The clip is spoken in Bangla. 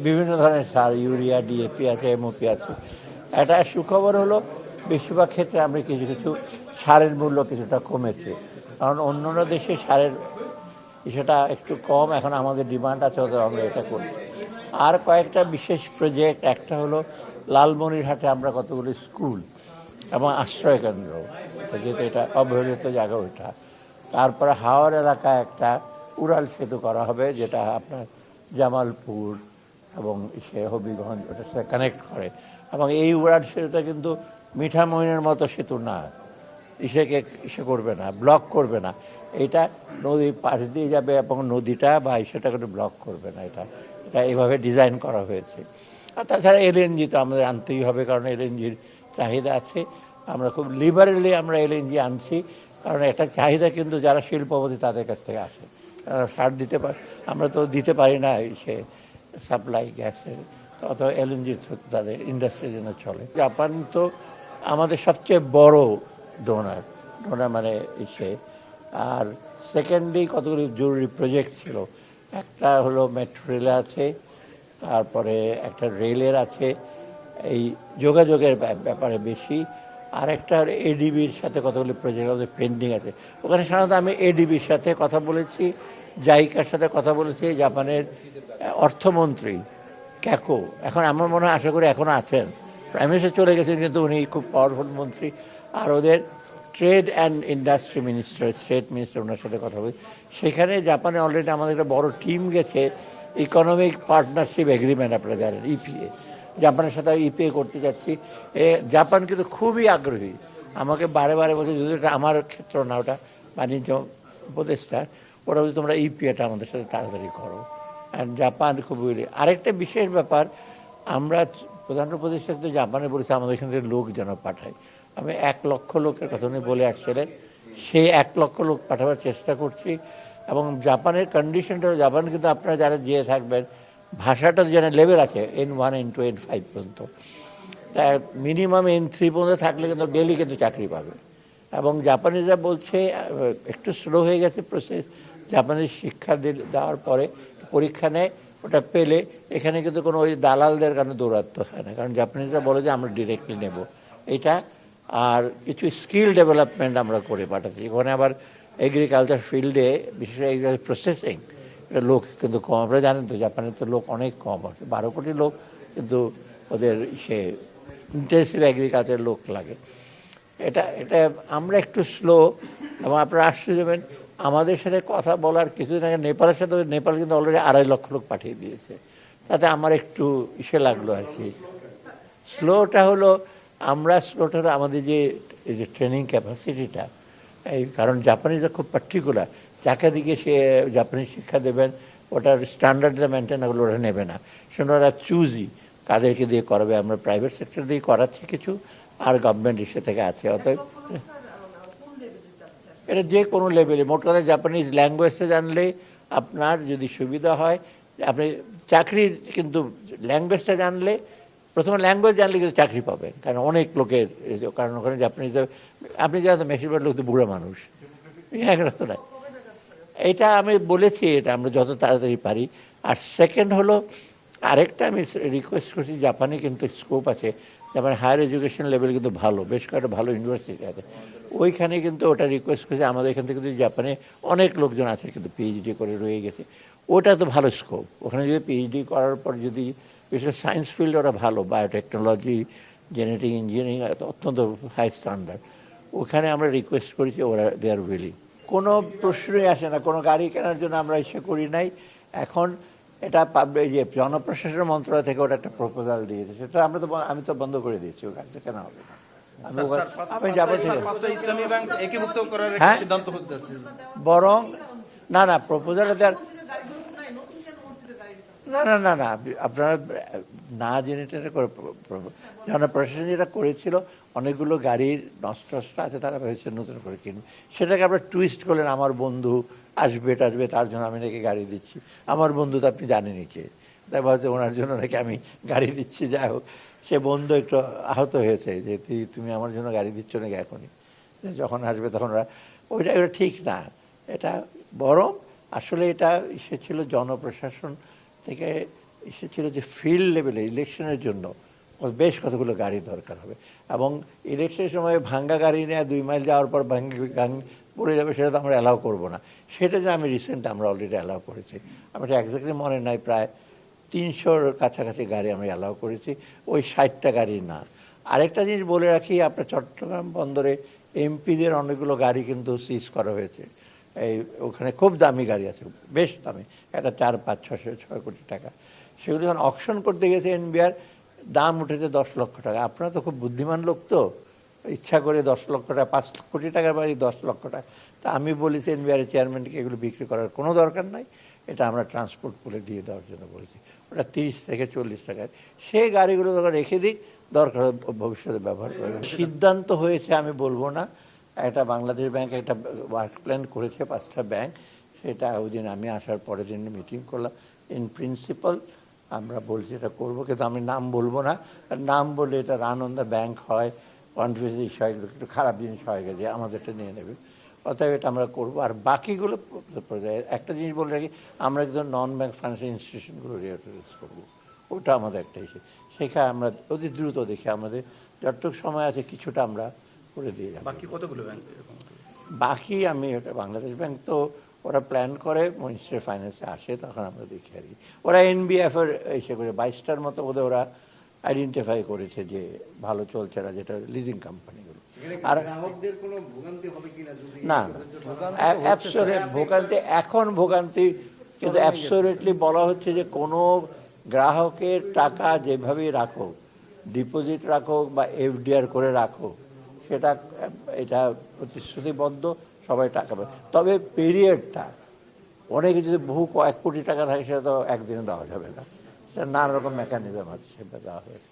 বিভিন্ন ধরনের সার, ইউরিয়া, ডিএপি আছে, এমওপি আছে। একটা সুখবর হলো বেশিরভাগ ক্ষেত্রে আমরা কিছু কিছু সারের মূল্য কিছুটা কমেছে, কারণ অন্য অন্য দেশে সারের সেটা একটু কম, এখন আমাদের ডিমান্ড আছে, তো আমরা এটা করছি। আর কয়েকটা বিশেষ প্রজেক্ট, একটা হলো লালমনিরহাটে আমরা কতগুলি স্কুল এবং আশ্রয় কেন্দ্র, যেহেতু এটা অবহেলিত জায়গা ওইটা। তারপরে হাওর এলাকায় একটা উড়াল সেতু করা হবে, যেটা আপনার জামালপুর এবং সে হবিগঞ্জ ওটার সাথে কানেক্ট করে। এবং এই উড়াল সেতুটা কিন্তু মিঠামইনের মতো সেতু না, ইসে করবে না, ব্লক করবে না। এটা নদীর পাশ দিয়ে যাবে এবং নদীটা বা সেটা কিন্তু ব্লক করবে না। এটা এটা এভাবে ডিজাইন করা হয়েছে। আর তাছাড়া এলএনজি তো আমাদের আনতেই হবে, কারণ এলএনজির চাহিদা আছে। আমরা খুব লিবারেলি আমরা এলএনজি আনছি, কারণ একটা চাহিদা কিন্তু যারা শিল্পপতি তাদের কাছ থেকে আসে। সার দিতে পারে, আমরা তো দিতে পারি না সে সাপ্লাই গ্যাসের, অথবা এলএনজির তাদের ইন্ডাস্ট্রির জন্য চলে। জাপান তো আমাদের সবচেয়ে বড় ডোনার মানে সে। আর সেকেন্ডলি কতগুলি জরুরি প্রজেক্ট ছিল, একটা হলো মেট্রো রেল আছে, তারপরে একটা রেলের আছে, এই যোগাযোগের ব্যাপারে বেশি। আর একটা এডিবির সাথে কতগুলি প্রজেক্ট আমাদের পেন্ডিং আছে। ওখানে সাধারণত আমি এডিবির সাথে কথা বলেছি, জাইকার সাথে কথা বলেছি, জাপানের অর্থমন্ত্রী ক্যাকো, এখন আমার মনে হয় আশা করি এখনও আছেন, প্রাইম মিনিস্টার চলে গেছেন কিন্তু উনি খুব পাওয়ারফুল মন্ত্রী। আর ওদের trade and industry minister, state minister, ওনার সাথে কথা বলি। সেখানে জাপানে অলরেডি আমাদের একটা বড় টিম গেছে, ইকোনমিক পার্টনারশিপ এগ্রিমেন্ট, আপনারা জানেন, ইপিএ। জাপানের সাথে ইপিএ করতে যাচ্ছি। জাপান কিন্তু খুবই আগ্রহী, আমাকে বারে বারে বলছে, যদি এটা আমার ক্ষেত্র না, ওটা বাণিজ্য উপদেষ্টা, ওরা বলছে তোমরা ইপিএটা আমাদের সাথে তাড়াতাড়ি করো। অ্যান্ড জাপান খুবই। আরেকটা বিশেষ ব্যাপার, আমরা প্রধান উপদেষ্টা তো জাপানে বলেছে আমাদের এখান থেকে লোক যেন পাঠায়। আমি 1,00,000 লোকের কথা উনি বলে আসছিলেন, সেই 1,00,000 লোক পাঠাবার চেষ্টা করছি। এবং জাপানের কন্ডিশনটা, জাপান কিন্তু আপনারা যারা যেয়ে থাকবেন, ভাষাটা যেন লেভেল আছে N1 N2 N5 পর্যন্ত, তা মিনিমাম N3 পর্যন্ত থাকলে কিন্তু ডেলি কিন্তু চাকরি পাবে। এবং জাপানিরা বলছে একটু স্লো হয়ে গেছে প্রসেস, জাপানিজ শিক্ষা দেওয়ার পরে পরীক্ষা নেয়, ওটা পেলে এখানে কিন্তু কোনো ওই দালালদের কারণে দৌড়াতে হয় না, কারণ জাপানিজরা বলে যে আমরা ডিরেক্টলি নেব এটা। আর কিছু স্কিল ডেভেলপমেন্ট আমরা করে পাঠাচ্ছি ওখানে। আবার এগ্রিকালচার ফিল্ডে, বিশেষ করে প্রসেসিং, এটা লোক কিন্তু কম। আপনারা জানেন তো জাপানের তো লোক অনেক কম আছে, 12 কোটি লোক, কিন্তু ওদের সে ইন্টেন্সিভ এগ্রিকালচার লোক লাগে। এটা এটা আমরা একটু স্লো। এবং আপনারা আশ্চর্য হবেন, আমাদের সাথে কথা বলার কিছুদিন আগে নেপালের সাথে, নেপাল কিন্তু অলরেডি 2.5 লক্ষ লোক পাঠিয়ে দিয়েছে। তাতে আমার একটু লাগলো আর কি। স্লোটা হলো, আমরা স্লোটা হলো আমাদের যে ট্রেনিং ক্যাপাসিটিটা, এই কারণ জাপানিজরা খুব পার্টিকুলার, যাকে দিকে সে জাপানিজ শিক্ষা দেবেন ওটার স্ট্যান্ডার্ডটা মেনটেন না করলে ওরা নেবে না। সেটা ওরা চুজই কাদেরকে দিয়ে করাবে। আমরা প্রাইভেট সেক্টর দিয়ে করাচ্ছি কিছু, আর গভর্নমেন্ট ইসে থেকে আছে। অতএব এটা যে কোনো লেভেলে, মোট কথা জাপানিজ ল্যাঙ্গুয়েজটা জানলে আপনার যদি সুবিধা হয়, আপনি চাকরির, কিন্তু ল্যাঙ্গুয়েজটা জানলে, প্রথমে ল্যাঙ্গুয়েজ জানলে কিন্তু চাকরি পাবেন, কারণ অনেক লোকের, কারণ ওখানে জাপানিজ, আপনি জানেন বেশিরভাগ লোক তো বুড়ো মানুষ, তো না। এটা আমি বলেছি, এটা আমরা যত তাড়াতাড়ি পারি। আর সেকেন্ড হলো, আরেকটা আমি রিকোয়েস্ট করছি, জাপানে কিন্তু স্কোপ আছে, যেমন হায়ার এডুকেশন লেভেল কিন্তু ভালো, বেশ কয়েকটা ভালো ইউনিভার্সিটি আছে, ওইখানে কিন্তু ওটা রিকোয়েস্ট করছে আমাদের এখান থেকে। যদি জাপানে অনেক লোকজন আছে কিন্তু পিএইচডি করে রয়ে গেছে, ওটা তো ভালো স্কোপ। ওখানে যদি পিএইচডি করার পর যদি, বিশেষ সায়েন্স ফিল্ড ওরা ভালো, বায়োটেকনোলজি, জেনেটিক ইঞ্জিনিয়ারিং অত্যন্ত হাই স্ট্যান্ডার্ড, ওখানে আমরা রিকোয়েস্ট করেছি, ওরা দে আর উইলিং। কোনো প্রশ্নই আসে না, কোনো গাড়ি কেনার জন্য আমরা ইসে করি নাই। এখন এটা যে জনপ্রশাসন মন্ত্রণালয় থেকে ওটা একটা প্রপোজাল দিয়েছে, সেটা আমি তো বন্ধ করে দিয়েছি, ও গাড়িতে কেনা হবে না। আমি যাবো, হ্যাঁ, বরং না না প্রপোজালে দেওয়ার, না না না না আপনারা না জেনে টেনে করে, জনপ্রশাসন যেটা করেছিল, অনেকগুলো গাড়ির নষ্ট আছে, তারা ভেবেছে নতুন করে কিনবে, সেটাকে আপনারা টুইস্ট করলেন, আমার বন্ধু আসবে তার জন্য আমি নাকি গাড়ি দিচ্ছি। আমার বন্ধু তো আপনি জানেনই কে, তাই ভাবছে ওনার জন্য নাকি আমি গাড়ি দিচ্ছি। যাই হোক, সে বন্ধু একটু আহত হয়েছে যে তুমি আমার জন্য গাড়ি দিচ্ছ নাকি এখনই, যখন আসবে তখন ওরা, ওইটা ঠিক না। এটা বরং আসলে এটা সে ছিল জনপ্রশাসন থেকে এসেছিল যে ফিল্ড লেভেলে ইলেকশনের জন্য বেশ কতগুলো গাড়ি দরকার হবে, এবং ইলেকশনের সময় ভাঙ্গা গাড়ি নেয় 2 মাইল যাওয়ার পর পড়ে যাবে, সেটা তো আমরা অ্যালাউ করবো না। সেটা যে আমি রিসেন্ট আমরা অলরেডি অ্যালাউ করেছি, আমার এক্স্যাক্টলি মনে নাই, প্রায় 300-র কাছাকাছি গাড়ি আমি অ্যালাউ করেছি, ওই 60টা গাড়ি না। আরেকটা জিনিস বলে রাখি, আপনার চট্টগ্রাম বন্দরে এমপিদের অনেকগুলো গাড়ি কিন্তু সিজ করা হয়েছে। এই ওখানে খুব দামি গাড়ি আছে, বেশ দামি, একটা 4-5-6 কোটি টাকা। সেগুলো যখন অকশন করতে গেছে এনবিআর, দাম উঠেছে 10 লক্ষ টাকা। আপনারা তো খুব বুদ্ধিমান লোক, তো ইচ্ছা করে 10 লক্ষ টাকা, 5 কোটি টাকার বাড়ি 10 লক্ষ টাকা। তা আমি বলেছি এনবিআর চেয়ারম্যানকে এগুলো বিক্রি করার কোনো দরকার নাই, এটা আমরা ট্রান্সপোর্ট পুলে দিয়ে দেওয়ার জন্য বলেছি। ওটা 30 থেকে 40 টাকায়, সেই গাড়িগুলো তখন রেখে দিক, দরকার ভবিষ্যতে ব্যবহার করে। সিদ্ধান্ত হয়েছে আমি বলবো না, একটা বাংলাদেশ ব্যাংক একটা ওয়ার্ক প্ল্যান করেছে 5টা ব্যাংক, সেটা ওই দিন আমি আসার পরের দিন মিটিং করলাম। ইন প্রিন্সিপাল আমরা বলছি এটা করবো, কিন্তু আমি নাম বলবো না, নাম বললে এটা রান অন দ্য ব্যাংক হয়, কনফিউজ ইস্যু হয়, একটু খারাপ জিনিস হয়ে গেছে, আমাদেরটা নিয়ে নেবে। অতএব এটা আমরা করবো। আর বাকিগুলো একটা জিনিস বলে রাখি, আমরা কিন্তু নন ব্যাংক ফাইন্যান্সিয়াল ইনস্টিটিউশনগুলো রিঅর্গানাইজ করবো, ওটা আমাদের একটা ইস্যু। সেখানে আমরা অতি দ্রুত দেখি, আমাদের যতটুকু সময় আছে কিছুটা আমরা করে দিয়ে যাবো। বাকি কতগুলো ব্যাংক? বাকি আমি ওটা বাংলাদেশ ব্যাংক তো ওরা প্ল্যান করে, মিনিস্ট্রি অফ ফাইন্যান্সে আসে, তখন আমরা দেখি আর কি। ওরা এনবিএফের এসে করে 22টার মতো বোধহয় ওরা আইডেন্টিফাই করেছে যে ভালো চলছে না, যেটা লিজিং কোম্পানিগুলো। আর গ্রাহকদের কোনো ভোগান্তি হবে কিনা? না না, অ্যাবসলিউট ভোগান্তি, এখন ভোগান্তি, কিন্তু অ্যাবসলিউটলি বলা হচ্ছে যে কোনো গ্রাহকের টাকা যেভাবেই রাখো, ডিপোজিট রাখো বা এফডিআর করে রাখো, সেটা এটা প্রতিশ্রুতিবদ্ধ, সবাই টাকা পাবে। তবে পিরিয়ডটা, অনেকে যদি বহু কয়েক কোটি টাকা থাকে, সেটা তো একদিনে দেওয়া যাবে না, সেটা নানা রকম মেকানিজম আছে, সেটা দেওয়া হয়েছে।